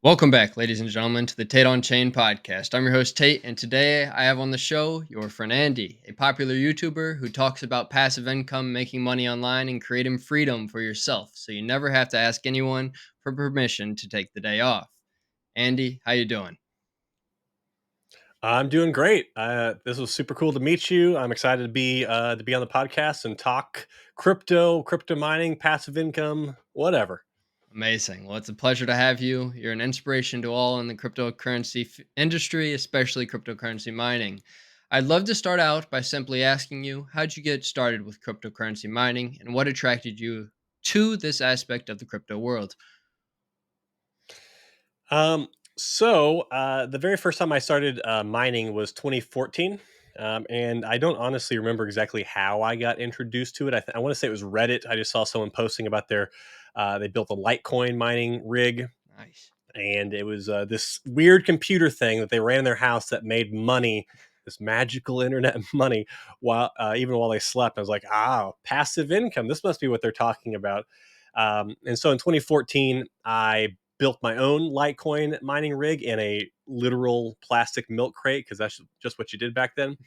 Welcome back, ladies and gentlemen, to the TateOnChain Podcast. I'm your host, Tate, and today I have on the show your friend Andy, a popular YouTuber who talks about passive income, making money online, and creating freedom for yourself, so you never have to ask anyone for permission to take the day off. Andy, how you doing? I'm doing great. This was super cool to meet you. I'm excited to be on the podcast and talk crypto mining, passive income, whatever. Amazing. Well, it's a pleasure to have you. You're an inspiration to all in the cryptocurrency industry, especially cryptocurrency mining. I'd love to start out by simply asking you, how'd you get started with cryptocurrency mining and what attracted you to this aspect of the crypto world? Um, so the very first time I started mining was 2014. And I don't honestly remember exactly how I got introduced to it. I want to say it was Reddit. I just saw someone posting about they built a Litecoin mining rig, Nice. and it was this weird computer thing that they ran in their house that made money, this magical internet money, while even while they slept. I was like, passive income. This must be what they're talking about. And so in 2014, I built my own Litecoin mining rig in a literal plastic milk crate because that's just what you did back then.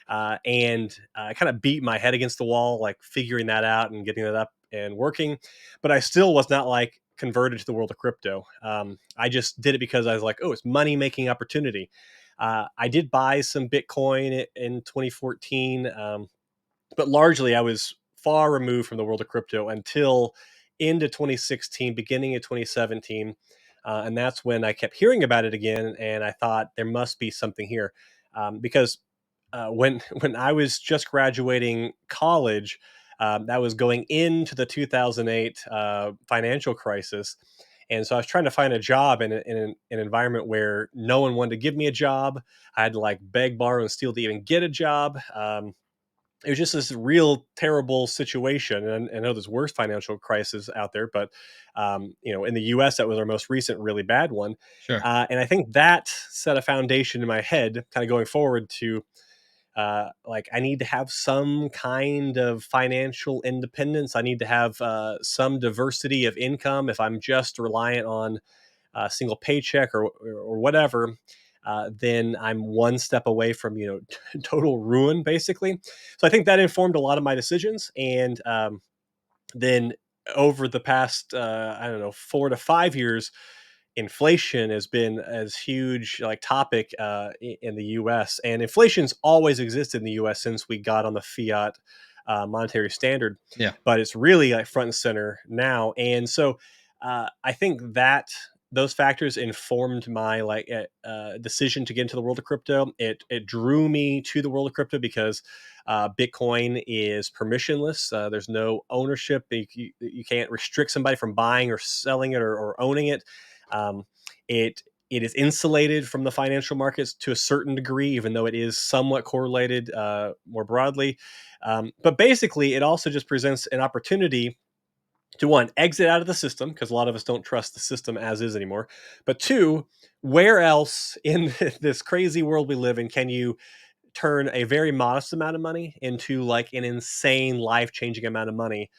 And I kind of beat my head against the wall, like figuring that out and getting it up and working. But I still was not like converted to the world of crypto. I just did it because I was like, oh, it's money making opportunity. I did buy some Bitcoin in 2014, but largely I was far removed from the world of crypto until into 2016, beginning of 2017. And that's when I kept hearing about it again. And I thought there must be something here. Because when when I was just graduating college, that was going into the 2008 financial crisis, and so I was trying to find a job in an environment where no one wanted to give me a job. I had to like beg, borrow, and steal to even get a job. It was just this real terrible situation, and I know there's worse financial crisis out there, but in the U.S. that was our most recent really bad one, Sure. and I think that set a foundation in my head, kind of going forward to like I need to have some kind of financial independence. I need to have some diversity of income. If I'm just reliant on a single paycheck or whatever, then I'm one step away from total ruin, basically. So I think that informed a lot of my decisions, and then over the past I don't know 4 to 5 years, inflation has been as huge like topic in the U.S. and inflation's always existed in the U.S. since we got on the fiat monetary standard, Yeah. but it's really like front and center now. And so I think that those factors informed my decision to get into the world of crypto. It drew me to the world of crypto because Bitcoin is permissionless. There's no ownership. You can't restrict somebody from buying or selling it or owning it. Um, it is insulated from the financial markets to a certain degree, even though it is somewhat correlated more broadly. But basically, it also just presents an opportunity to one, exit out of the system because a lot of us don't trust the system as is anymore. But two, where else in this crazy world we live in can you turn a very modest amount of money into like an insane life changing amount of money?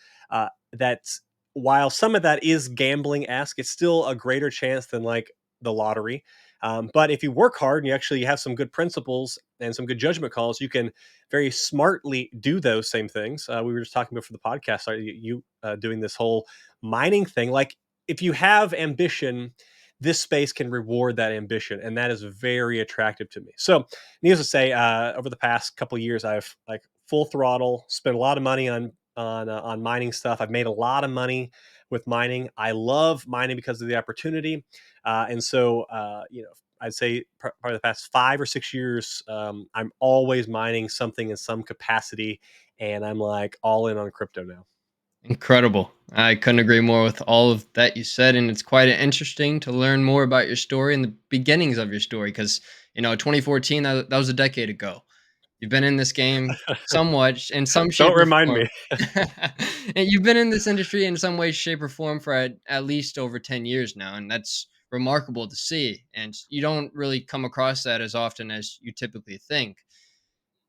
That's while some of that is gambling esque, it's still a greater chance than like the lottery. But if you work hard and you actually have some good principles and some good judgment calls, you can very smartly do those same things. We were just talking about for the podcast, you doing this whole mining thing. Like if you have ambition, this space can reward that ambition, and that is very attractive to me. So, needless to say, over the past couple of years, I've like full throttle spent a lot of money on mining stuff. I've made a lot of money with mining. I love mining because of the opportunity, and so I'd say probably the past 5 or 6 years, I'm always mining something in some capacity, and I'm like all in on crypto now. Incredible. I couldn't agree more with all of that you said. And it's quite interesting to learn more about your story and the beginnings of your story because, 2014, that was a decade ago. You've been in this game somewhat in some shape Don't or remind form. me. And you've been in this industry in some way, shape, or form for at least over 10 years now. And that's remarkable to see. And you don't really come across that as often as you typically think.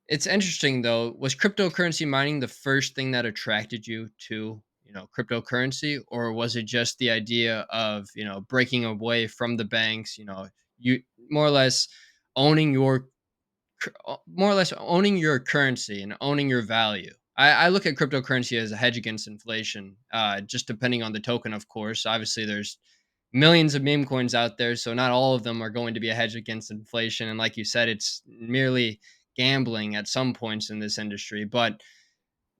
It's interesting though. Was cryptocurrency mining the first thing that attracted you to, cryptocurrency, or was it just the idea of breaking away from the banks? You more or less owning your more or less owning your currency and owning your value. I look at cryptocurrency as a hedge against inflation, just depending on the token, of course. Obviously, there's millions of meme coins out there, so not all of them are going to be a hedge against inflation. And like you said, it's merely gambling at some points in this industry. But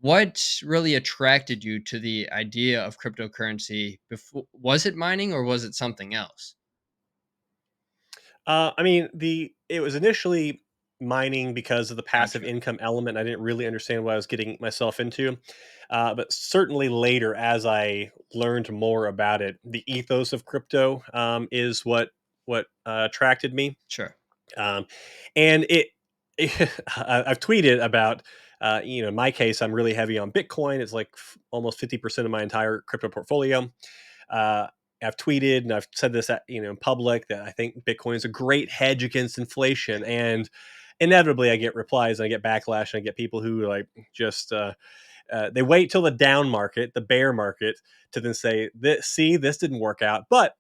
what really attracted you to the idea of cryptocurrency? Before, was it mining or was it something else? I mean, the it was initially mining because of the passive Gotcha. income element. I didn't really understand what I was getting myself into, but certainly later, as I learned more about it, the ethos of crypto is what attracted me. Sure. Um, and I've tweeted about. In my case, I'm really heavy on Bitcoin. It's like almost 50% of my entire crypto portfolio. Uh, I've tweeted and I've said this in public that I think Bitcoin is a great hedge against inflation, and inevitably I get replies and I get backlash and I get people who like just they wait till the down market, the bear market, to then say, "See, this didn't work out." But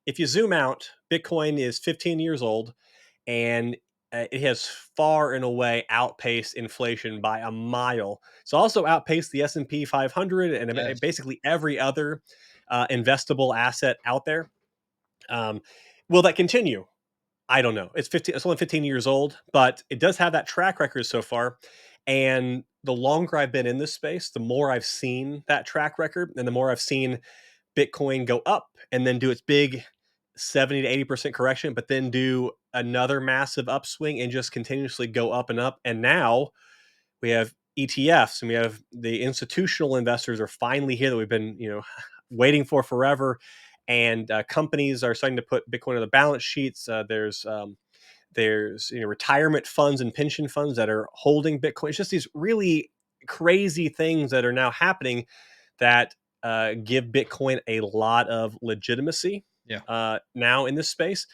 if you zoom out, Bitcoin is 15 years old, and it has far and away outpaced inflation by a mile. It's also outpaced the S&P 500 and Yes. basically every other investable asset out there. Um, will that continue? I don't know. It's 15. It's only 15 years old, but it does have that track record so far. And the longer I've been in this space, the more I've seen that track record, and the more I've seen Bitcoin go up and then do its big 70 to 80% correction, but then do another massive upswing and just continuously go up and up. And now we have ETFs and we have the institutional investors are finally here that we've been, waiting for forever. And companies are starting to put Bitcoin on the balance sheets. There's retirement funds and pension funds that are holding Bitcoin. It's just these really crazy things that are now happening that give Bitcoin a lot of legitimacy Yeah. now in this space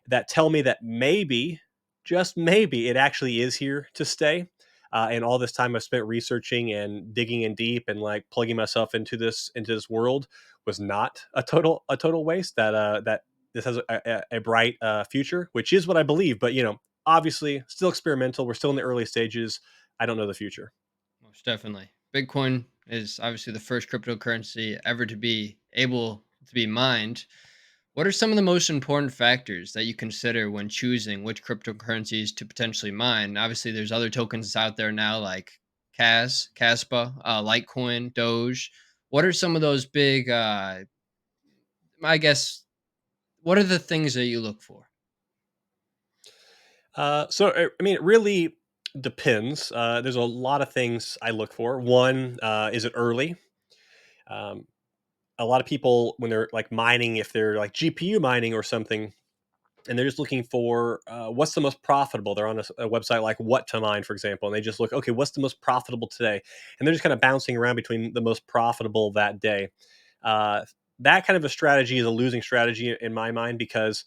that tell me that maybe, just maybe, it actually is here to stay. And all this time I've spent researching and digging in deep and like plugging myself into this world was not a total waste. That this has a bright future, which is what I believe. But obviously, still experimental. We're still in the early stages. I don't know the future. Most definitely. Bitcoin is obviously the first cryptocurrency ever to be able to be mined. What are some of the most important factors that you consider when choosing which cryptocurrencies to potentially mine? Obviously, there's other tokens out there now like Caspa, Litecoin, Doge. What are some of those big, I guess, what are the things that you look for? I mean, it really depends. There's a lot of things I look for. One, is it early? Um, a lot of people, when they're like mining, if they're like GPU mining or something, and they're just looking for what's the most profitable. They're on a website like What to Mine, for example, and they just look, okay, what's the most profitable today? And they're just kind of bouncing around between the most profitable that day. Uh, that kind of a strategy is a losing strategy in my mind because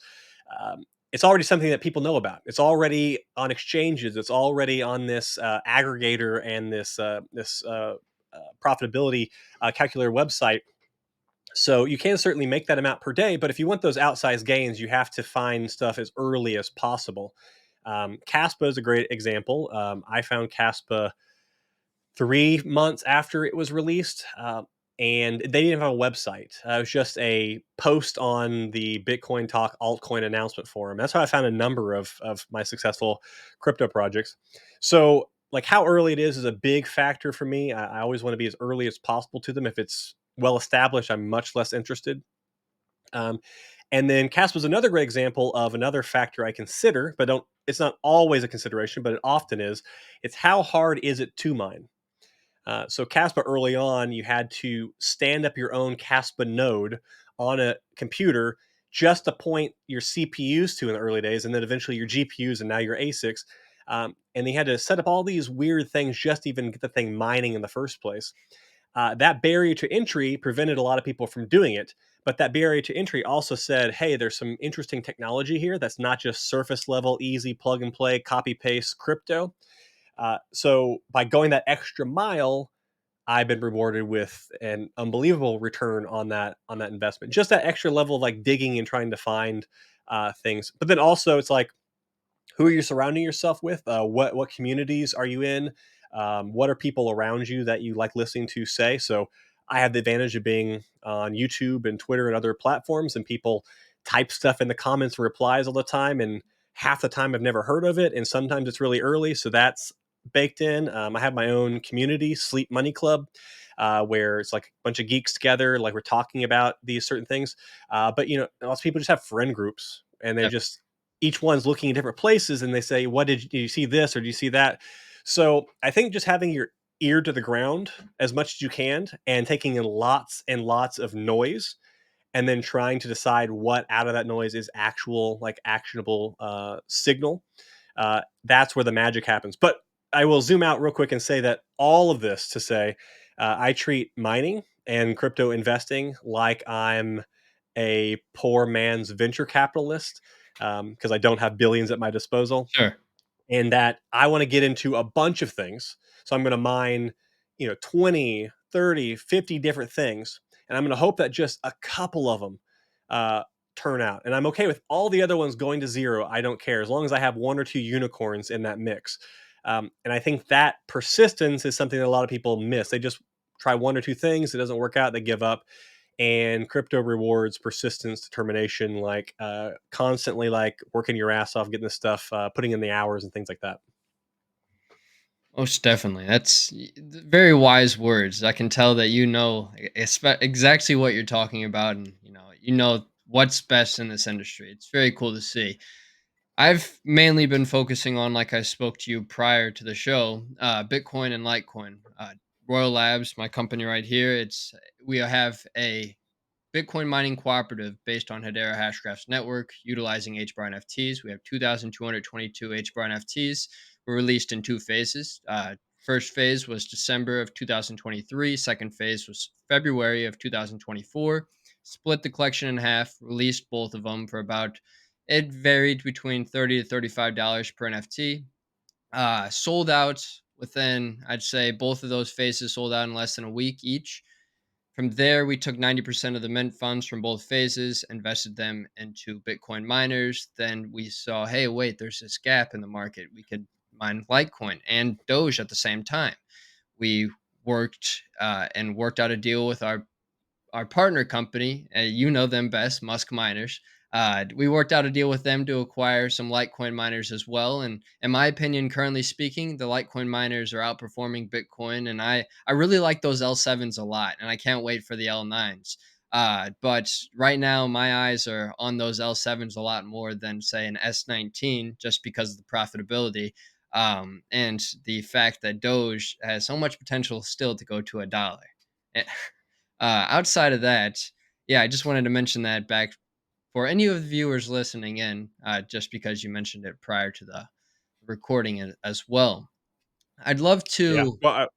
it's already something that people know about. It's already on exchanges. It's already on this aggregator and this profitability calculator website, so you can certainly make that amount per day, but if you want those outsized gains, you have to find stuff as early as possible. Caspa is a great example. I found Caspa 3 months after it was released, and they didn't have a website. It was just a post on the Bitcoin Talk altcoin announcement forum. That's how I found a number of my successful crypto projects. So, like how early it is a big factor for me. I always want to be as early as possible to them. If it's well established, I'm much less interested. Um, and then CASP was another great example of another factor I consider, but don't. It's not always a consideration, but it often is. It's how hard is it to mine? So Caspa early on, you had to stand up your own Caspa node on a computer just to point your CPUs to in the early days, and then eventually your GPUs, and now your ASICs. And they had to set up all these weird things just to even get the thing mining in the first place. That barrier to entry prevented a lot of people from doing it. But that barrier to entry also said, hey, there's some interesting technology here that's not just surface level, easy plug and play, copy paste crypto. So by going that extra mile, I've been rewarded with an unbelievable return on that investment. Just that extra level of like digging and trying to find things. But then also it's like, who are you surrounding yourself with? What communities are you in? What are people around you that you like listening to say? So I have the advantage of being on YouTube and Twitter and other platforms, and people type stuff in the comments and replies all the time. And half the time I've never heard of it, and sometimes it's really early, so that's baked in. I have my own community, Sleep Money Club. Where it's like a bunch of geeks together, like we're talking about these certain things. But lots of people just have friend groups, and they just each one's looking in different places, and they say, did you see this or do you see that? So I think just having your ear to the ground as much as you can and taking in lots and lots of noise, and then trying to decide what out of that noise is actual, like actionable signal. That's where the magic happens. But I will zoom out real quick and say that all of this to say, I treat mining and crypto investing like I'm a poor man's venture capitalist, because I don't have billions at my disposal, Sure. and that I want to get into a bunch of things. So I'm going to mine, 20, 30, 50 different things. And I'm going to hope that just a couple of them uh, turn out. And I'm okay with all the other ones going to zero. I don't care as long as I have one or two unicorns in that mix. And I think that persistence is something that a lot of people miss. They just try one or two things. It doesn't work out. They give up. And crypto rewards persistence, determination, like constantly like working your ass off, getting this stuff, putting in the hours and things like that. Most definitely. Very wise words. I can tell that exactly what you're talking about, and you know what's best in this industry. It's very cool to see. I've mainly been focusing on, like I spoke to you prior to the show, Bitcoin and Litecoin. Royal Labs, my company right here. We have a Bitcoin mining cooperative based on Hedera Hashgraph's network, utilizing HBAR NFTs. We have 2,222 HBAR NFTs. Were released in two phases. First phase was December of 2023. Second phase was February of 2024. Split the collection in half. Released both of them for about. It varied between $30 to $35 per NFT. Sold out within, I'd say, both of those phases sold out in less than a week each. From there, we took 90% of the mint funds from both phases, invested them into Bitcoin miners. Then we saw, hey, wait, there's this gap in the market. We could mine Litecoin and Doge at the same time. We worked out a deal with our partner company, you know them best, Musk Miners. We worked out a deal with them to acquire some Litecoin miners as well. And in my opinion, currently speaking, the Litecoin miners are outperforming Bitcoin. And I really like those L7s a lot. And I can't wait for the L9s. But right now, my eyes are on those L7s a lot more than, say, an S19, just because of the profitability. And the fact that Doge has so much potential still to go to a dollar. Outside of that, yeah, I just wanted to mention that back for any of the viewers listening in, just because you mentioned it prior to the recording it as well. I'd love Yeah. to Well,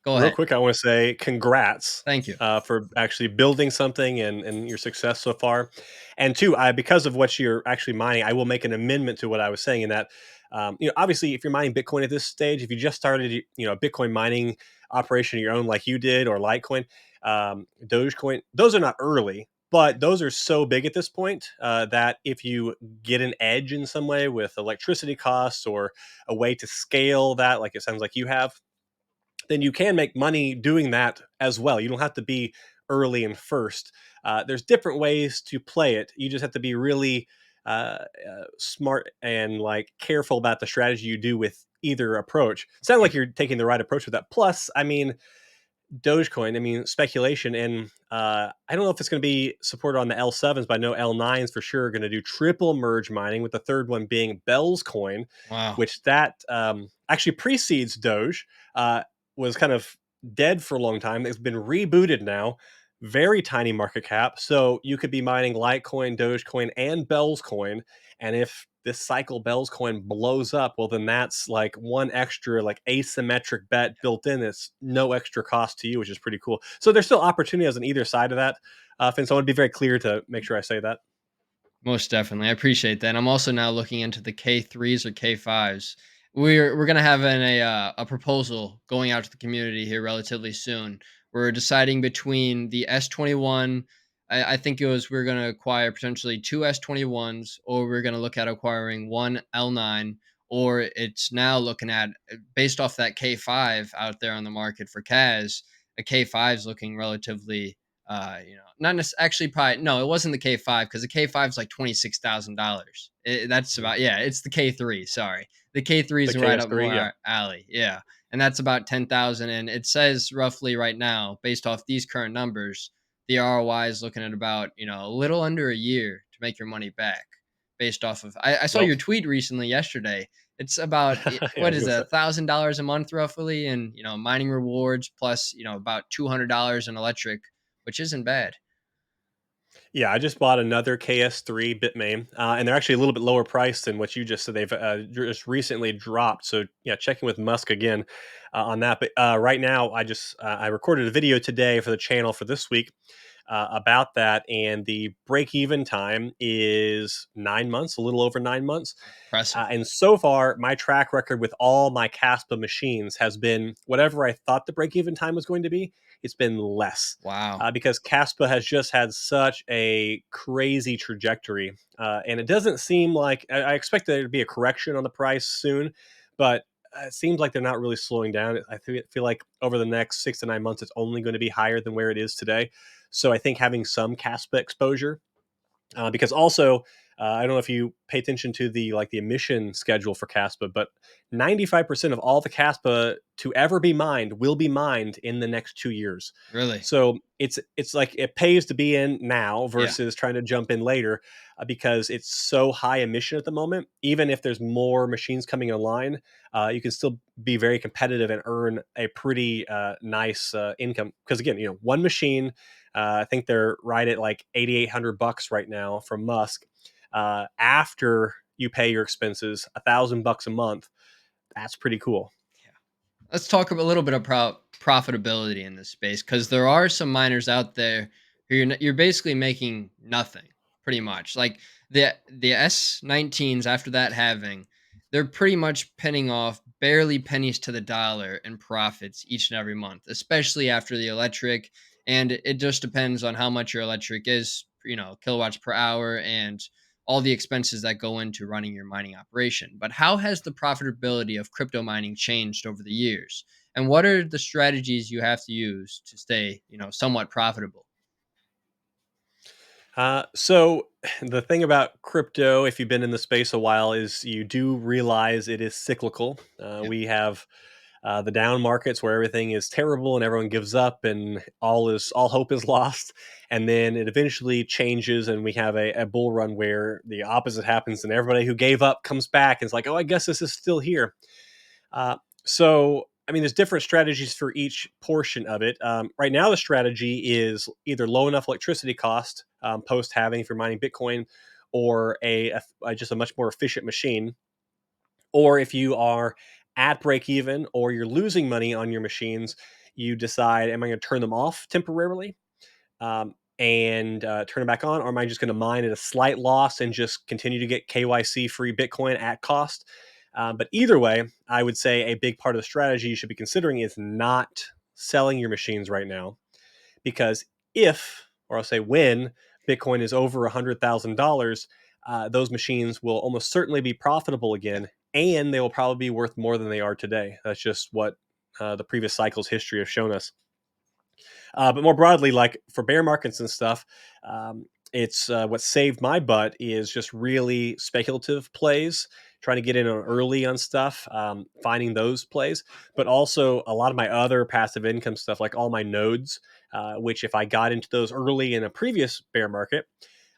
go real ahead. quick, I want to say congrats Thank you. for actually building something and your success so far. And two, because of what you're actually mining, I will make an amendment to what I was saying in that, obviously, if you're mining Bitcoin at this stage, if you just started, a Bitcoin mining operation of your own, like you did, or Litecoin, Dogecoin, those are not early. But those are so big at this point that if you get an edge in some way with electricity costs or a way to scale that, like it sounds like you have, then you can make money doing that as well. You don't have to be early and first. There's different ways to play it. You just have to be really smart and like careful about the strategy you do with either approach. It sounds like you're taking the right approach with that. Plus, I mean, Dogecoin, I mean, speculation. And I don't know if it's going to be supported on the L7s, but I know L9s for sure are going to do triple merge mining, with the third one being Bell's Coin, Wow. which that actually precedes Doge, was kind of dead for a long time. It's been rebooted now. Very tiny market cap. So you could be mining Litecoin, Dogecoin, and Bell's Coin. And if this cycle Bell's Coin blows up, well, then that's like one extra like asymmetric bet built in. It's no extra cost to you, which is pretty cool. So there's still opportunities on either side of that. Finn, so I want to be very clear to make sure I say that. Most definitely. I appreciate that. I'm also now looking into the K3s or K5s. We're gonna have a proposal going out to the community here relatively soon. We're deciding between the S21. I think it was we're gonna acquire potentially two S21s, or we're gonna look at acquiring one L9, or it's now looking at based off that K5 out there on the market for CAS. A K5 is looking relatively, actually probably no, it wasn't the K5 because the K5 is like $26,000. That's Mm. about yeah, it's the K3. Sorry, the K3 The is right up KS3, more yeah. our alley. Yeah. And that's about 10,000. And it says roughly right now, based off these current numbers, the ROI is looking at about, a little under a year to make your money back based off of. I saw Well, your tweet recently yesterday. It's about, yeah, I what was is gonna say. it, $1,000 a month roughly. And, mining rewards plus, about $200 in electric, which isn't bad. Yeah, I just bought another KS3 Bitmain, and they're actually a little bit lower priced than what you just said. They've just recently dropped. So yeah, checking with Musk again on that. But right now, I recorded a video today for the channel for this week about that, and the break even time is 9 months, a little over 9 months. Impressive. And so far, my track record with all my Caspa machines has been whatever I thought the break even time was going to be. It's been less Wow. because Caspa has just had such a crazy trajectory. And it doesn't seem like I expect there to be a correction on the price soon, but it seems like they're not really slowing down. Feel like over the next 6 to 9 months, it's only going to be higher than where it is today. So I think having some Caspa exposure because also I don't know if you pay attention to the emission schedule for Caspa, but 95% of all the Caspa to ever be mined will be mined in the next 2 years. Really? So it's like it pays to be in now Yeah. versus trying to jump in later because it's so high emission at the moment. Even if there's more machines coming online, you can still be very competitive and earn a pretty nice income. Because again, one machine I think they're right at like $8,800 right now from Musk. After you pay your expenses, $1,000 a month. That's pretty cool. Let's talk a little bit about profitability in this space because there are some miners out there who you're basically making nothing, pretty much. Like the S19s after that halving, they're pretty much penning off barely pennies to the dollar in profits each and every month, especially after the electric. And it just depends on how much your electric is, kilowatts per hour and all the expenses that go into running your mining operation. But how has the profitability of crypto mining changed over the years? And what are the strategies you have to use to stay, somewhat profitable? So the thing about crypto, if you've been in the space a while, is you do realize it is cyclical. Yeah. We have the down markets where everything is terrible and everyone gives up and all hope is lost, and then it eventually changes and we have a bull run where the opposite happens and everybody who gave up comes back and it's like, oh, I guess this is still here. Uh, so, I mean, there's different strategies for each portion of it. Right now, the strategy is either low enough electricity cost post halving if you're mining Bitcoin, or just a much more efficient machine, or if you are at break even or you're losing money on your machines, you decide, am I going to turn them off temporarily? And turn it back on, or am I just going to mine at a slight loss and just continue to get KYC free Bitcoin at cost? But either way, I would say a big part of the strategy you should be considering is not selling your machines right now, because if, or I'll say when, Bitcoin is over $100,000, those machines will almost certainly be profitable Yeah. again, and they will probably be worth more than they are today. That's just what the previous cycles history has shown us. But more broadly, like for bear markets and stuff, it's what saved my butt is just really speculative plays, trying to get in on early on stuff, finding those plays, but also a lot of my other passive income stuff, like all my nodes, which if I got into those early in a previous bear market,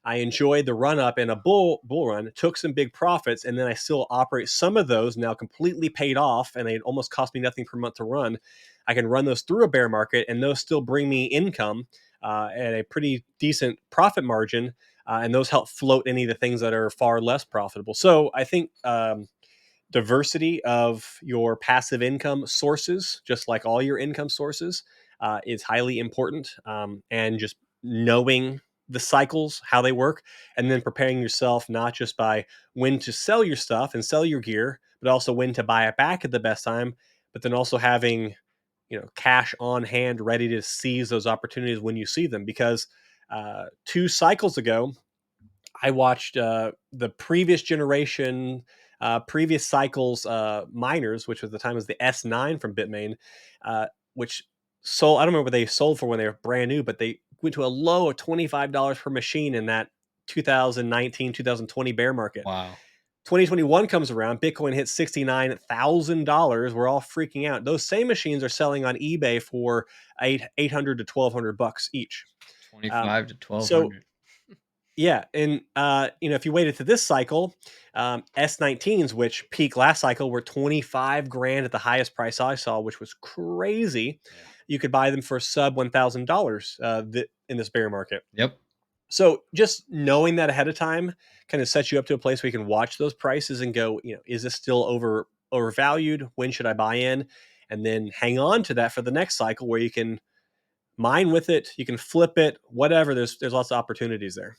I enjoyed the run up and a bull run, took some big profits, and then I still operate some of those now completely paid off, and they almost cost me nothing per month to run. I can run those through a bear market, and those still bring me income at a pretty decent profit margin, and those help float any of the things that are far less profitable. So I think diversity of your passive income sources, just like all your income sources, is highly important. And just knowing the cycles, how they work, and then preparing yourself not just by when to sell your stuff and sell your gear, but also when to buy it back at the best time, but then also having, cash on hand ready to seize those opportunities when you see them. Because 2 cycles ago, I watched the previous generation, previous cycles miners, which was the time was the S9 from Bitmain, which sold. I don't remember what they sold for when they were brand new, but they went to a low of $25 per machine in that 2019 2020 bear market. Wow. 2021 comes around, Bitcoin hits $69,000. We're all freaking out. Those same machines are selling on eBay for 800 to 1,200 bucks each. Um, 25 to so 1200. yeah, and if you waited to this cycle, S19s, which peak last cycle were 25 grand at the highest price I saw, which was crazy. Yeah. You could buy them for sub $1,000 in this bear market. Yep. So just knowing that ahead of time kind of sets you up to a place where you can watch those prices and go, is this still overvalued? When should I buy in? And then hang on to that for the next cycle where you can mine with it, you can flip it, whatever. There's lots of opportunities there.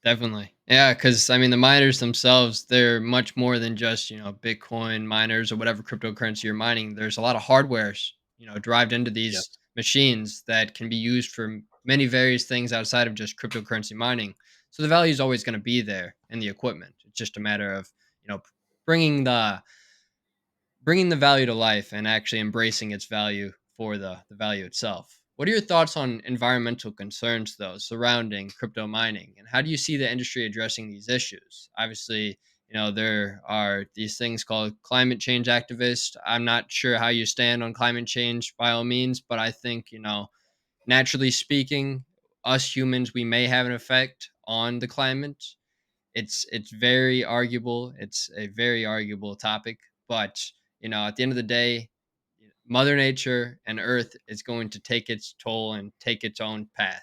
Definitely. Yeah, because I mean, the miners themselves, they're much more than just, Bitcoin miners or whatever cryptocurrency you're mining. There's a lot of hardwares, derived into these Yes. machines that can be used for many various things outside of just cryptocurrency mining. So the value is always going to be there in the equipment. It's just a matter of, bringing the bringing the value to life and actually embracing its value for the value itself. What are your thoughts on environmental concerns, though, surrounding crypto mining? And how do you see the industry addressing these issues? Obviously, there are these things called climate change activists. I'm not sure how you stand on climate change by all means, but I think, naturally speaking, us humans, we may have an effect on the climate. It's very arguable. It's a very arguable topic, but at the end of the day, Mother Nature and Earth is going to take its toll and take its own path.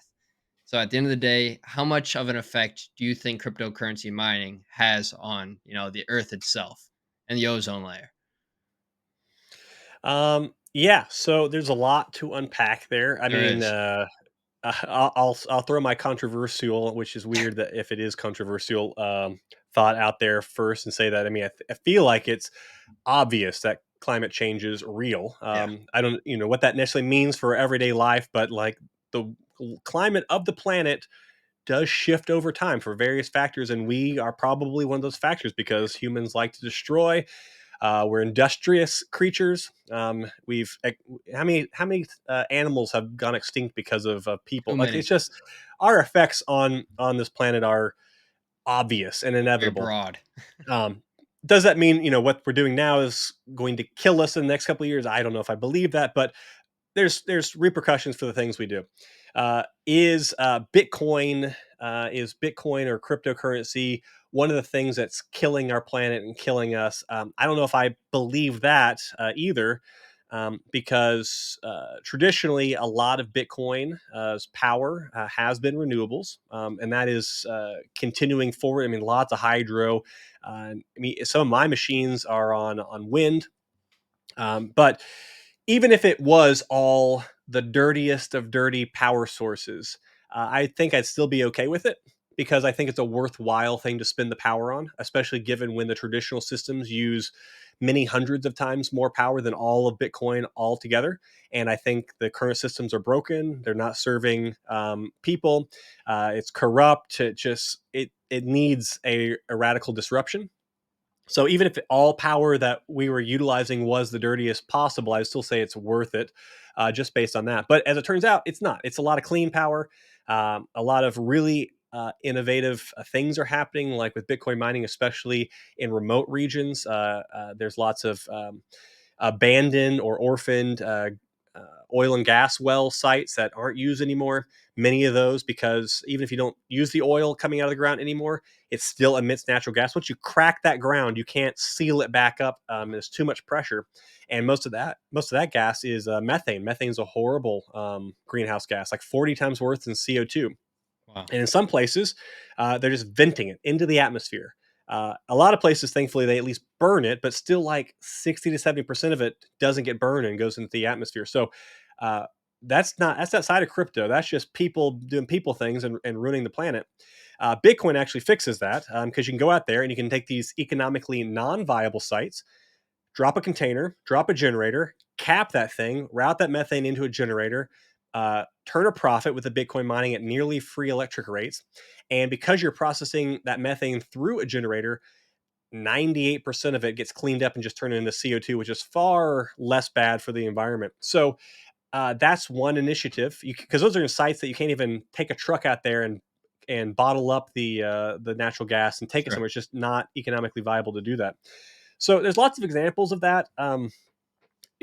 So at the end of the day, how much of an effect do you think cryptocurrency mining has on, the Earth itself and the ozone layer? Yeah, so there's a lot to unpack there. I There mean, is. I'll throw my controversial, which is weird that if it is controversial, thought out there first and say that. I mean, I feel like it's obvious that climate change is real. Yeah. I don't, what that necessarily means for everyday life, but like the climate of the planet does shift over time for various factors, and we are probably one of those factors because humans like to destroy. We're industrious creatures. How many animals have gone extinct because of people? Too Like many. it's just our effects on this planet are obvious and Very inevitable. broad. Um, does that mean what we're doing now is going to kill us in the next couple of years? I don't know if I believe that, but there's repercussions for the things we do. Is Bitcoin or cryptocurrency one of the things that's killing our planet and killing us? I don't know if I believe that either, because traditionally a lot of Bitcoin's power has been renewables, and that is continuing forward. I mean, lots of hydro. I mean, some of my machines are on wind, but even if it was all the dirtiest of dirty power sources, I think I'd still be okay with it because I think it's a worthwhile thing to spend the power on, especially given when the traditional systems use many hundreds of times more power than all of Bitcoin altogether. And I think the current systems are broken. They're not serving people. It's corrupt. It needs a radical disruption. So even if all power that we were utilizing was the dirtiest possible, I would still say it's worth it, just based on that. But as it turns out, it's not. It's a lot of clean power. A lot of really innovative things are happening, like with Bitcoin mining, especially in remote regions. There's lots of abandoned or orphaned oil and gas well sites that aren't used anymore. Many of those, because even if you don't use the oil coming out of the ground anymore, it still emits natural gas. Once you crack that ground, you can't seal it back up. There's too much pressure, and most of that gas is methane. Methane is a horrible greenhouse gas, like 40 times worse than CO2. Wow. And in some places, they're just venting it into the atmosphere. A lot of places, thankfully, they at least burn it, but still, like 60 to 70% of it doesn't get burned and goes into the atmosphere. So uh, that's outside of crypto. That's just people doing people things and ruining the planet. Bitcoin actually fixes that because you can go out there and you can take these economically non-viable sites. drop a container, drop a generator, cap that thing, route that methane into a generator, turn a profit with the Bitcoin mining at nearly free electric rates. And because you're processing that methane through a generator, 98% of it gets cleaned up and just turned into CO2, which is far less bad for the environment. So that's one initiative, because those are sites that you can't even take a truck out there and bottle up the natural gas and take it Sure. somewhere. It's just not economically viable to do that. So there's lots of examples of that.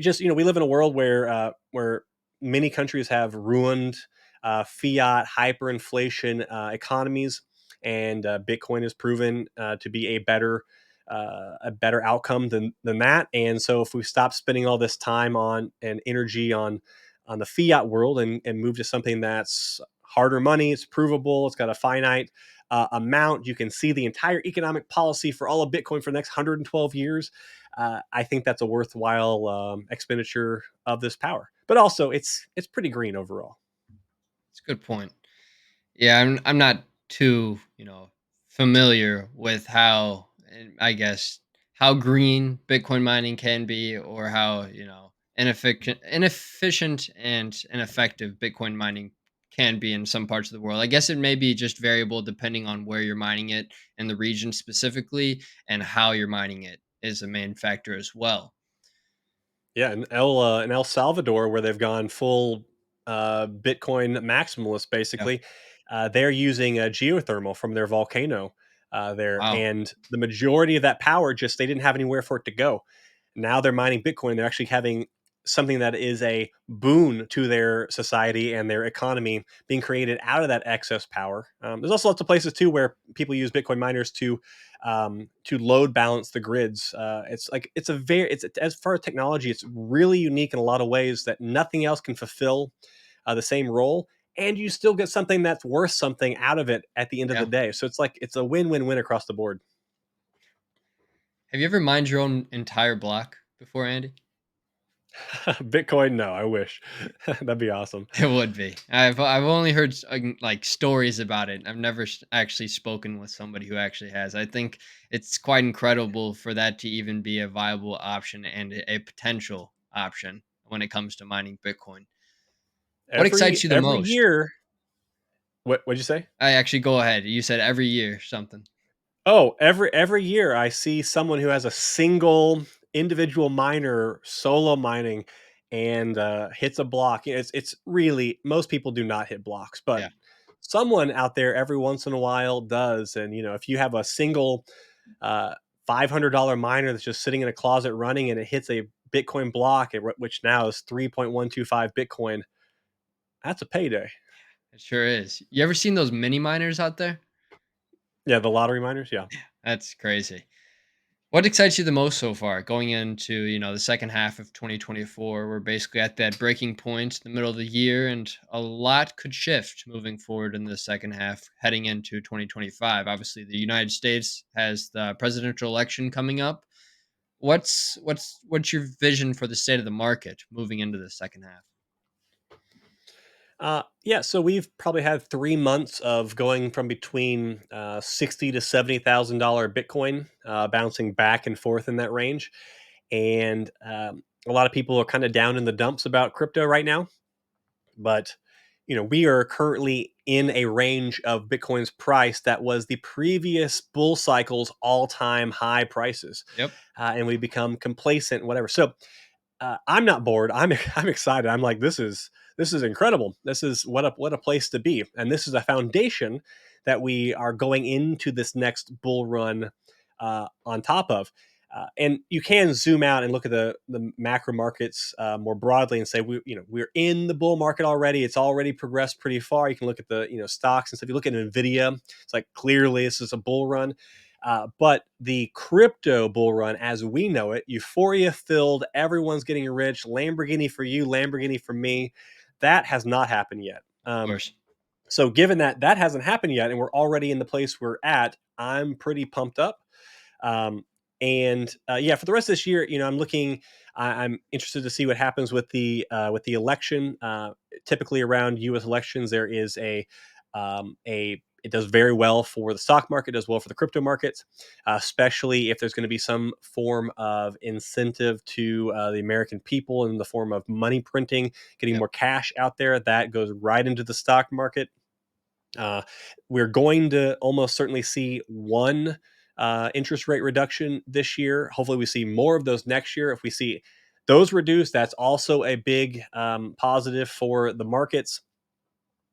Just, we live in a world where many countries have ruined fiat hyperinflation economies, and Bitcoin has proven to be a better outcome than that. And so if we stop spending all this time on and energy on the fiat world, and move to something that's harder money, it's provable, it's got a finite amount, you can see the entire economic policy for all of Bitcoin for the next 112 years. I think that's a worthwhile expenditure of this power. But also, it's pretty green overall. It's a good point. Yeah, I'm not too, familiar with how, I guess, how green Bitcoin mining can be, or how, inefficient and ineffective Bitcoin mining can be in some parts of the world. I guess it may be just variable depending on where you're mining it and the region specifically, and how you're mining it is a main factor as well. Yeah, in El Salvador, where they've gone full Bitcoin maximalist, Yeah. basically, they're using geothermal from their volcano there, Wow. and the majority of that power, just they didn't have anywhere for it to go. Now they're mining Bitcoin. They're actually having something that is a boon to their society and their economy being created out of that excess power. There's also lots of places too where people use Bitcoin miners to load balance the grids. It's as far as technology, it's really unique in a lot of ways that nothing else can fulfill the same role. And you still get something that's worth something out of it at the end of the Yeah. day. So it's a win-win-win across the board. Have you ever mined your own entire block before, Andy? Bitcoin, no, I wish. That'd be awesome. It would be. I've only heard like stories about it. I've never actually spoken with somebody who actually has. I think it's quite incredible for that to even be a viable option and a potential option when it comes to mining Bitcoin. What excites you the Every most? year, what'd you say? I actually go ahead. You said every year something. Oh, every year I see someone who has a single individual miner solo mining and hits a block. It's really, most people do not hit blocks, but Yeah, someone out there every once in a while does. And if you have a single uh, $500 miner that's just sitting in a closet running and it hits a Bitcoin block, which now is 3.125 Bitcoin, that's a payday. it sure is. You ever seen those mini miners out there? Yeah, the lottery miners. Yeah. That's crazy. What excites you the most so far going into, the second half of 2024? We're basically at that breaking point, the middle of the year, and a lot could shift moving forward in the second half heading into 2025. Obviously, the United States has the presidential election coming up. What's your vision for the state of the market moving into the second half? Yeah, so we've probably had 3 months of going from between $60 to $70,000 Bitcoin, bouncing back and forth in that range, and a lot of people are kind of down in the dumps about crypto right now. But we are currently in a range of Bitcoin's price that was the previous bull cycle's all-time high prices, Yep, and we become complacent, whatever. So I'm not bored. I'm excited. I'm like, this is incredible. This is what a place to be, and this is a foundation that we are going into this next bull run on top of. And you can zoom out and look at the macro markets more broadly and say we're in the bull market already. It's already progressed pretty far. You can look at the stocks and stuff. If you look at Nvidia, it's like clearly this is a bull run. But the crypto bull run, as we know it, euphoria filled, everyone's getting rich, Lamborghini for you, Lamborghini for me, that has not happened yet. of course. So, given that that hasn't happened yet, and we're already in the place we're at, I'm pretty pumped up. Um, and yeah, for the rest of this year, I'm looking. I'm interested to see what happens with the election. Typically, around U.S. elections, there is a It does very well for the stock market, does well for the crypto markets, especially if there's going to be some form of incentive to the American people in the form of money printing, getting Yep. more cash out there. That goes right into the stock market. Uh, we're going to almost certainly see one interest rate reduction this year. Hopefully, we see more of those next year. If we see those reduced, that's also a big positive for the markets.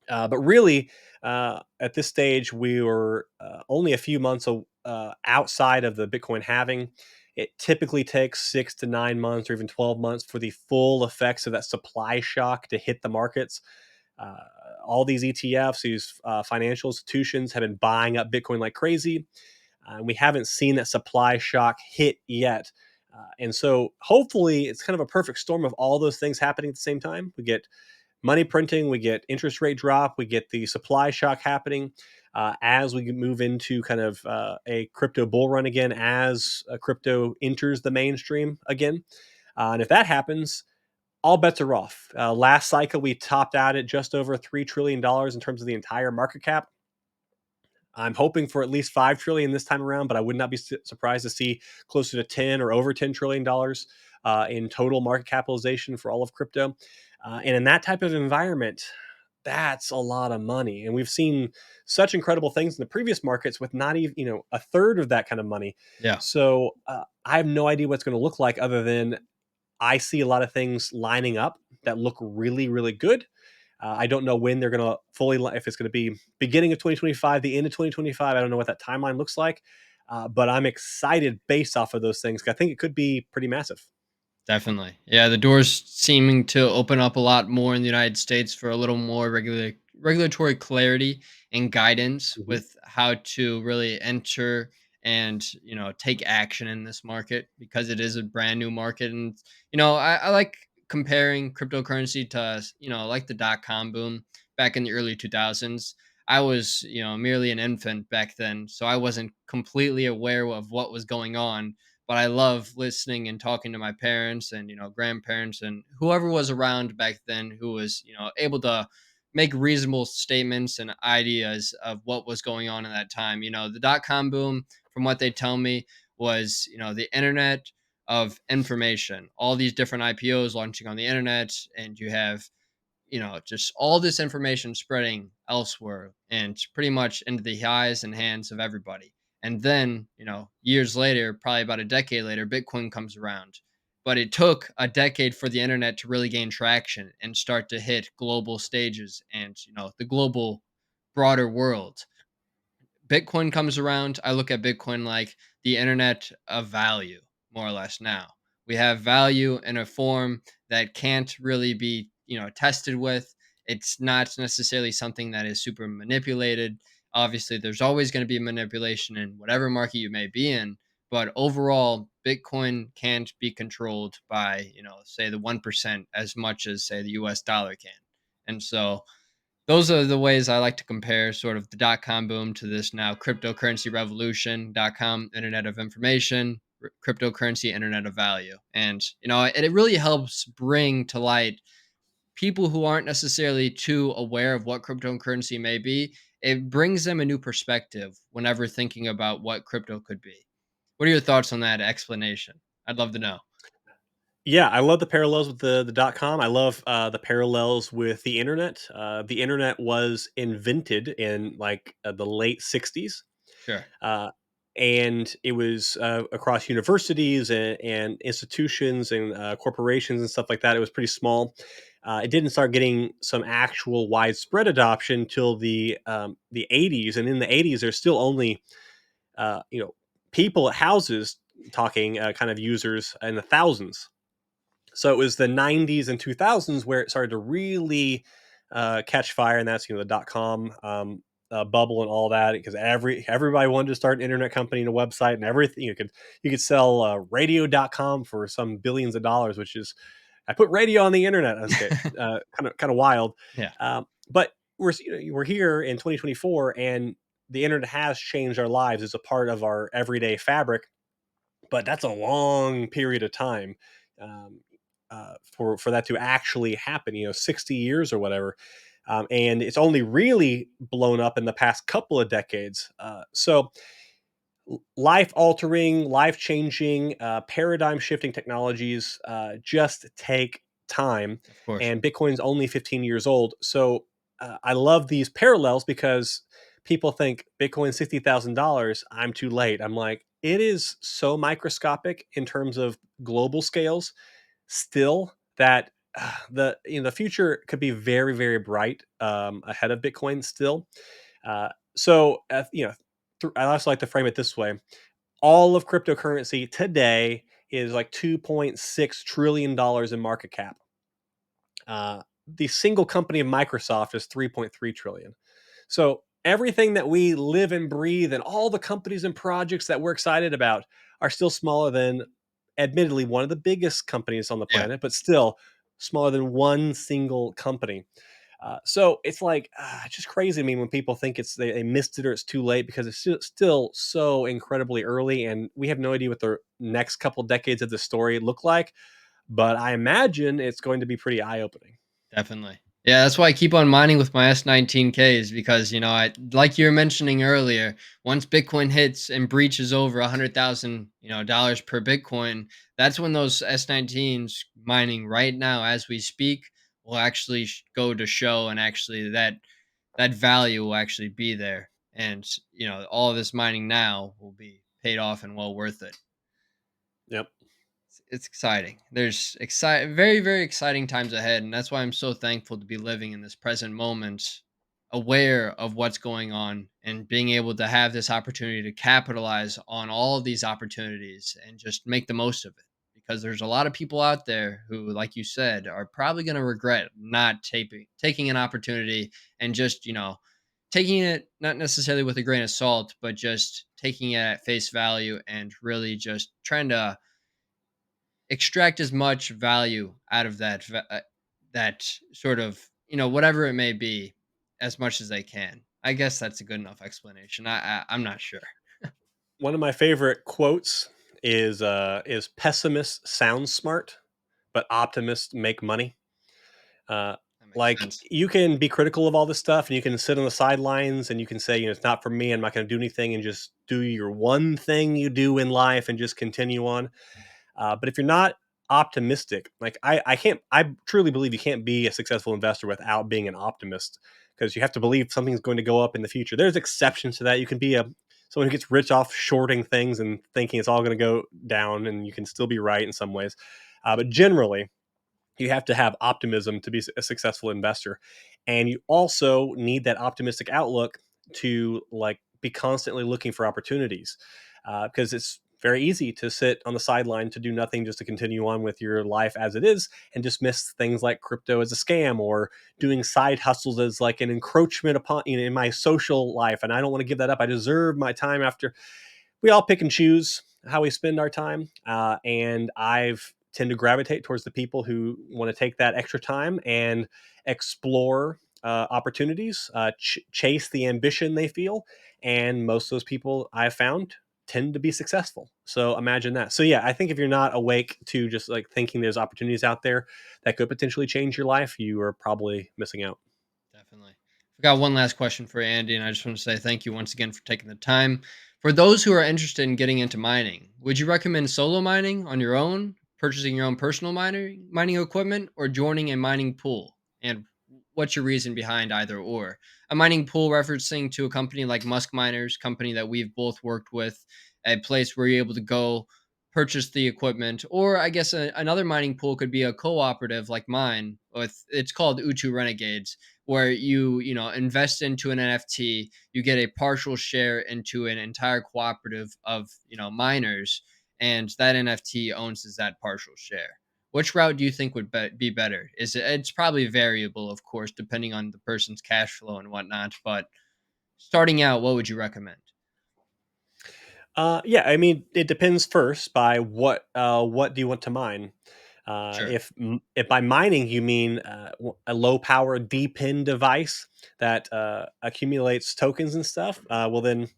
But really, at this stage, we were only a few months outside of the Bitcoin halving. It typically takes 6 to 9 months or even 12 months for the full effects of that supply shock to hit the markets. Uh, all these ETFs, these financial institutions have been buying up Bitcoin like crazy. We haven't seen that supply shock hit yet. And so hopefully it's kind of a perfect storm of all those things happening at the same time. We get money printing, we get interest rate drop, we get the supply shock happening as we move into kind of a crypto bull run again, as crypto enters the mainstream again. And if that happens, all bets are off. Last cycle, we topped out at just over $3 trillion in terms of the entire market cap. I'm hoping for at least 5 trillion this time around, but I would not be surprised to see closer to 10 or over $10 trillion in total market capitalization for all of crypto. And in that type of environment, that's a lot of money. And we've seen such incredible things in the previous markets with not even, a third of that kind of money. Yeah. So I have no idea what's going to look like other than I see a lot of things lining up that look really, really good. I don't know when they're going to if it's going to be beginning of 2025, the end of 2025. I don't know what that timeline looks like, but I'm excited based off of those things. 'Cause I think it could be pretty massive. Definitely. Yeah, the doors seeming to open up a lot more in the United States for a little more regulatory clarity and guidance Mhm. with how to really enter and, take action in this market because it is a brand new market. And, I like comparing cryptocurrency to, like the dot-com boom back in the early 2000s. I was, merely an infant back then, so I wasn't completely aware of what was going on, but I love listening and talking to my parents and grandparents and whoever was around back then who was able to make reasonable statements and ideas of what was going on in that time. The dot-com boom, from what they tell me, was the internet of information, all these different IPOs launching on the internet, and you have just all this information spreading elsewhere and pretty much into the eyes and hands of everybody. And then, years later, probably about a decade later, Bitcoin comes around. But it took a decade for the internet to really gain traction and start to hit global stages and, the global broader world. Bitcoin comes around, I look at Bitcoin like the internet of value, more or less now. We have value in a form that can't really be, tested with. It's not necessarily something that is super manipulated. Obviously, there's always going to be manipulation in whatever market you may be in, but overall, Bitcoin can't be controlled by, say the 1% as much as say the US dollar can. And so those are the ways I like to compare sort of the dot-com boom to this now cryptocurrency revolution. Dot-com, internet of information, cryptocurrency, internet of value. And, it really helps bring to light people who aren't necessarily too aware of what cryptocurrency may be. It brings them a new perspective whenever thinking about what crypto could be. What are your thoughts on that explanation? I'd love to know. Yeah, I love the parallels with the dot com. I love the parallels with the internet. The internet was invented in like the late '60s, Sure. uh, and it was across universities and institutions and corporations and stuff like that. It was pretty small. It didn't start getting some actual widespread adoption till the '80s, and in the '80s, there's still only uh, you know people at houses talking kind of users in the thousands. So it was the '90s and 2000s where it started to really catch fire, and that's the .com bubble and all that, because everybody wanted to start an internet company and a website and everything. You could sell radio.com for some billions of dollars, which is I put radio on the internet. Okay, kind of wild, Yeah. but we're here in 2024, and the internet has changed our lives. It's a part of our everyday fabric, but that's a long period of time for that to actually happen. 60 years or whatever. and it's only really blown up in the past couple of decades. So life altering, life changing, paradigm shifting technologies just take time. Of course. And Bitcoin's only 15 years old. So I love these parallels because people think Bitcoin $60,000, I'm too late. I'm like, it is so microscopic in terms of global scales still that the future could be very, very bright ahead of Bitcoin still. I also like to frame it this way: all of cryptocurrency today is like $2.6 trillion in market cap. The single company of Microsoft is 3.3 trillion. So everything that we live and breathe and all the companies and projects that we're excited about are still smaller than, admittedly, one of the biggest companies on the Yeah, planet, but still smaller than one single company. So it's like it's just crazy to me when people think they missed it or it's too late, because it's still so incredibly early, and we have no idea what the next couple decades of the story look like. But I imagine it's going to be pretty eye opening. definitely. Yeah, that's why I keep on mining with my S19Ks because, I like you were mentioning earlier, once Bitcoin hits and breaches over 100,000, dollars per Bitcoin, that's when those S19s mining right now as we speak will actually go to show, and actually that value will actually be there. And, all of this mining now will be paid off and well worth it. Yep. It's exciting. Very, very exciting times ahead, and that's why I'm so thankful to be living in this present moment, aware of what's going on, and being able to have this opportunity to capitalize on all of these opportunities and just make the most of it. Because there's a lot of people out there who, like you said, are probably going to regret not taking an opportunity and just taking it not necessarily with a grain of salt, but just taking it at face value and really just trying to extract as much value out of that sort of, whatever it may be, as much as they can. I guess that's a good enough explanation. I'm not sure. One of my favorite quotes is "Pessimists sound smart, but optimists make money." Uh, That makes like, sense. you can be critical of all this stuff, and you can sit on the sidelines, and you can say, it's not for me. I'm not going to do anything, and just do your one thing you do in life, and just continue on. But if you're not optimistic, like I can't, I truly believe you can't be a successful investor without being an optimist, because you have to believe something's going to go up in the future. There's exceptions to that. You can be someone who gets rich off shorting things and thinking it's all going to go down, and you can still be right in some ways. But generally, you have to have optimism to be a successful investor, and you also need that optimistic outlook to like be constantly looking for opportunities, because it's very easy to sit on the sideline to do nothing, just to continue on with your life as it is, and dismiss things like crypto as a scam, or doing side hustles as like an encroachment upon in my social life, and I don't want to give that up. I deserve my time. After, we all pick and choose how we spend our time, and I've tend to gravitate towards the people who want to take that extra time and explore opportunities, chase the ambition they feel, and most of those people I've found tend to be successful. So imagine that. So yeah, I think if you're not awake to just like thinking there's opportunities out there that could potentially change your life, you are probably missing out. Definitely. I got one last question for you, Andy, and I just want to say thank you once again for taking the time. For those who are interested in getting into mining, would you recommend solo mining on your own, purchasing your own personal mining equipment, or joining a mining pool? And what's your reason behind either or? A mining pool referencing to a company like Musk Miners, company that we've both worked with, a place where you're able to go purchase the equipment, or I guess another mining pool could be a cooperative like mine. With it's called Utu Renegades, where you invest into an NFT, you get a partial share into an entire cooperative of miners, and that NFT owns that partial share. Which route do you think would be better? It's probably variable, of course, depending on the person's cash flow and whatnot. But starting out, what would you recommend? Yeah, I mean, it depends first by what do you want to mine. Sure. If by mining you mean a low power DPIN device that accumulates tokens and stuff, well then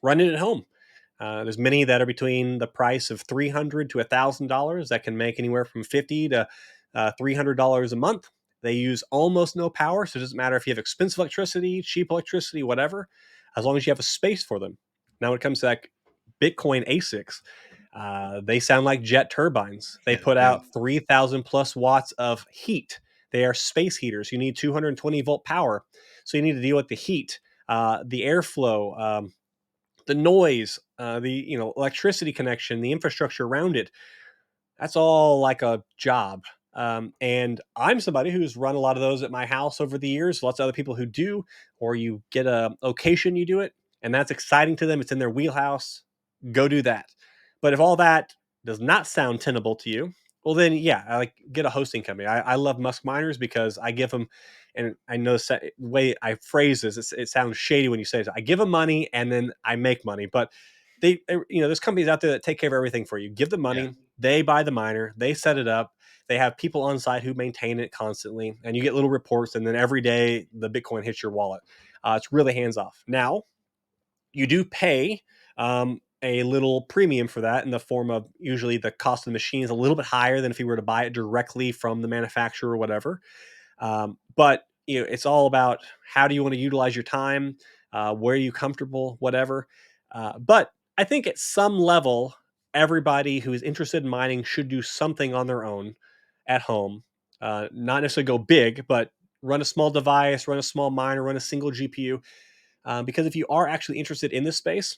run it at home. There's many that are between the price of $300 to $1,000 that can make anywhere from $50 to $300 a month. They use almost no power, so it doesn't matter if you have expensive electricity, cheap electricity, whatever, as long as you have a space for them. Now, when it comes to like Bitcoin ASICs, they sound like jet turbines. They Yeah, put they do. out 3,000 plus watts of heat. They are space heaters. You need 220-volt power, so you need to deal with the heat, the airflow, the noise, the electricity connection, the infrastructure around it. That's all like a job. And I'm somebody who's run a lot of those at my house over the years. Lots of other people who do, or you get a location, you do it, and that's exciting to them. It's in their wheelhouse. Go do that. But if all that does not sound tenable to you, well, then yeah, I like get a hosting company. I love Musk miners because I give them, and I know the way I phrase this, it sounds shady when you say it. I give them money and then I make money, but there's companies out there that take care of everything for you. Give them Yeah. money, they buy the miner, they set it up, they have people on site who maintain it constantly, and you get little reports, and then every day the Bitcoin hits your wallet. It's really hands off. Now, you do pay a little premium for that in the form of usually the cost of the machine is a little bit higher than if you were to buy it directly from the manufacturer or whatever. But it's all about how do you want to utilize your time, where are you comfortable, whatever. But I think at some level, everybody who is interested in mining should do something on their own at home. Not necessarily go big, but run a small device, run a small miner, run a single GPU. Because if you are actually interested in this space,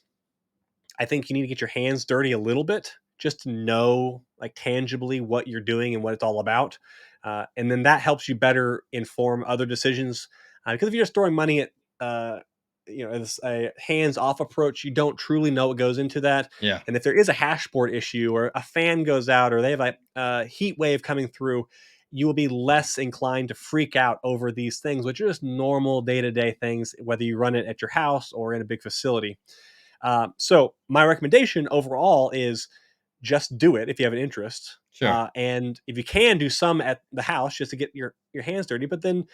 I think you need to get your hands dirty a little bit just to know like tangibly what you're doing and what it's all about. And then that helps you better inform other decisions. Because if you're just throwing money at, as a hands-off approach, you don't truly know what goes into that. Yeah. And if there is a hashboard issue or a fan goes out or they have a heat wave coming through, you will be less inclined to freak out over these things, which are just normal day-to-day things, whether you run it at your house or in a big facility. So my recommendation overall is just do it if you have an interest. Sure. And if you can do some at the house just to get your hands dirty, but then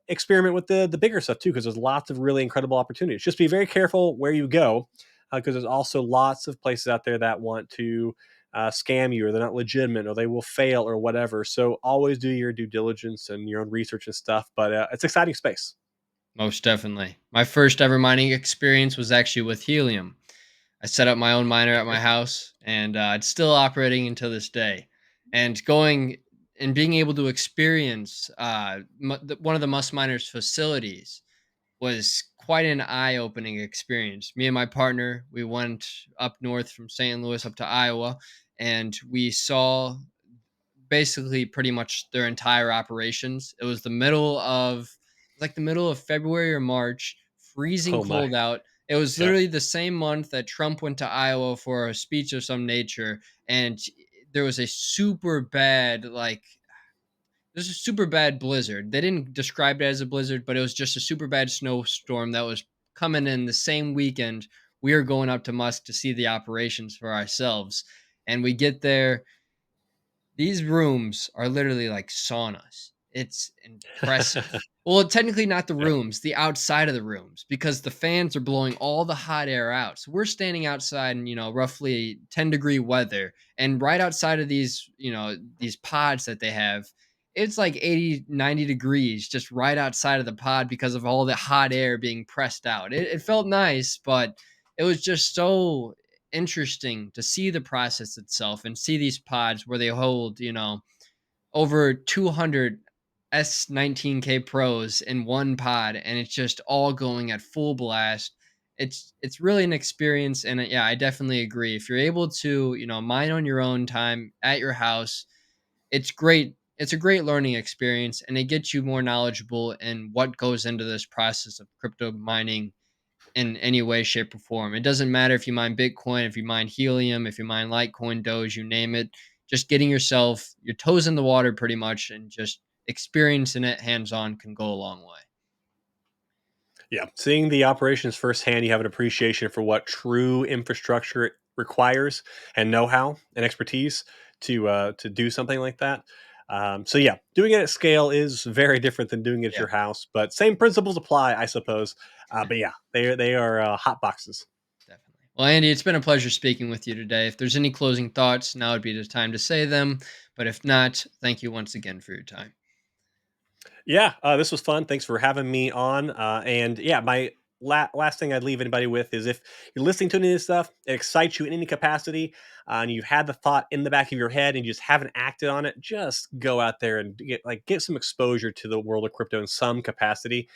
experiment with the bigger stuff too, because there's lots of really incredible opportunities. Just be very careful where you go, because there's also lots of places out there that want to scam you, or they're not legitimate, or they will fail, or whatever. So always do your due diligence and your own research and stuff. But it's exciting space. Most definitely. My first ever mining experience was actually with helium. I set up my own miner at my house, and it's still operating until this day. And going and being able to experience one of the Musk Miners facilities was quite an eye-opening experience. Me and my partner, we went up north from St. Louis up to Iowa, and we saw basically pretty much their entire operations. It was like the middle of February or March, freezing Oh my, cold out. It was yeah. literally the same month that Trump went to Iowa for a speech of some nature, and there was a super bad there's a super bad blizzard. They didn't describe it as a blizzard, but it was just a super bad snowstorm that was coming in the same weekend. We were going up to Musk to see the operations for ourselves. And we get there, these rooms are literally like saunas. It's impressive. Well, technically not the Yeah. rooms, the outside of the rooms, because the fans are blowing all the hot air out. So we're standing outside in, roughly 10-degree weather. And right outside of these pods that they have, it's like 80, 90 degrees just right outside of the pod because of all the hot air being pressed out. It felt nice, but it was just so interesting to see the process itself and see these pods where they hold, over 200 S19K pros in one pod, and it's just all going at full blast. It's really an experience, and yeah, I definitely agree. If you're able to, mine on your own time at your house, it's great. It's a great learning experience, and it gets you more knowledgeable in what goes into this process of crypto mining in any way, shape, or form. It doesn't matter if you mine Bitcoin, if you mine Helium, if you mine Litecoin, Doge, you name it. Just getting your toes in the water pretty much and just experiencing it hands on can go a long way. Yeah, seeing the operations firsthand, you have an appreciation for what true infrastructure it requires and know-how and expertise to do something like that. So yeah, doing it at scale is very different than doing it at Yeah, your house, but same principles apply, I suppose. But yeah, they are hot boxes. definitely. Well, Andy, it's been a pleasure speaking with you today. If there's any closing thoughts, now would be the time to say them. But if not, thank you once again for your time. Yeah, this was fun. Thanks for having me on. And yeah, my last thing I'd leave anybody with is if you're listening to any of this stuff, it excites you in any capacity, and you've had the thought in the back of your head and you just haven't acted on it, just go out there and get some exposure to the world of crypto in some capacity.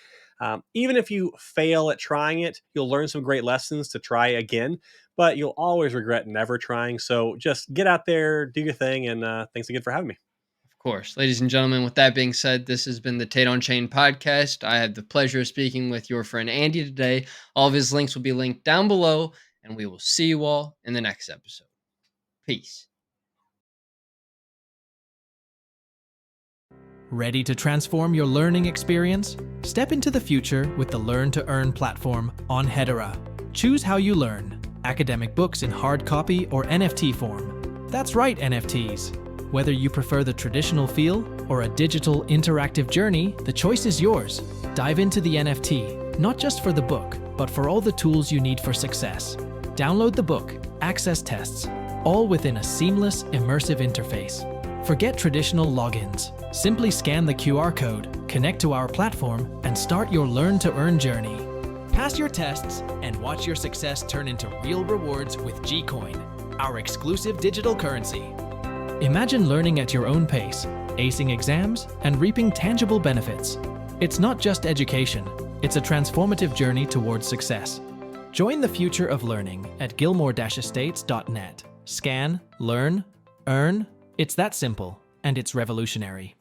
Even if you fail at trying it, you'll learn some great lessons to try again, but you'll always regret never trying. So just get out there, do your thing, and thanks again for having me. Of course. Ladies and gentlemen, with that being said, this has been the Tate on Chain podcast. I had the pleasure of speaking with your friend Andy today. All of his links will be linked down below, and we will see you all in the next episode. Peace. Ready to transform your learning experience? Step into the future with the Learn to Earn platform on Hedera. Choose how you learn. Academic books in hard copy or NFT form. That's right, NFTs. Whether you prefer the traditional feel or a digital interactive journey, the choice is yours. Dive into the NFT, not just for the book, but for all the tools you need for success. Download the book, access tests, all within a seamless, immersive interface. Forget traditional logins. Simply scan the QR code, connect to our platform, and start your Learn to Earn journey. Pass your tests and watch your success turn into real rewards with Gcoin, our exclusive digital currency. Imagine learning at your own pace, acing exams, and reaping tangible benefits. It's not just education, it's a transformative journey towards success. Join the future of learning at gilmore-estates.net. Scan, learn, earn. It's that simple, and it's revolutionary.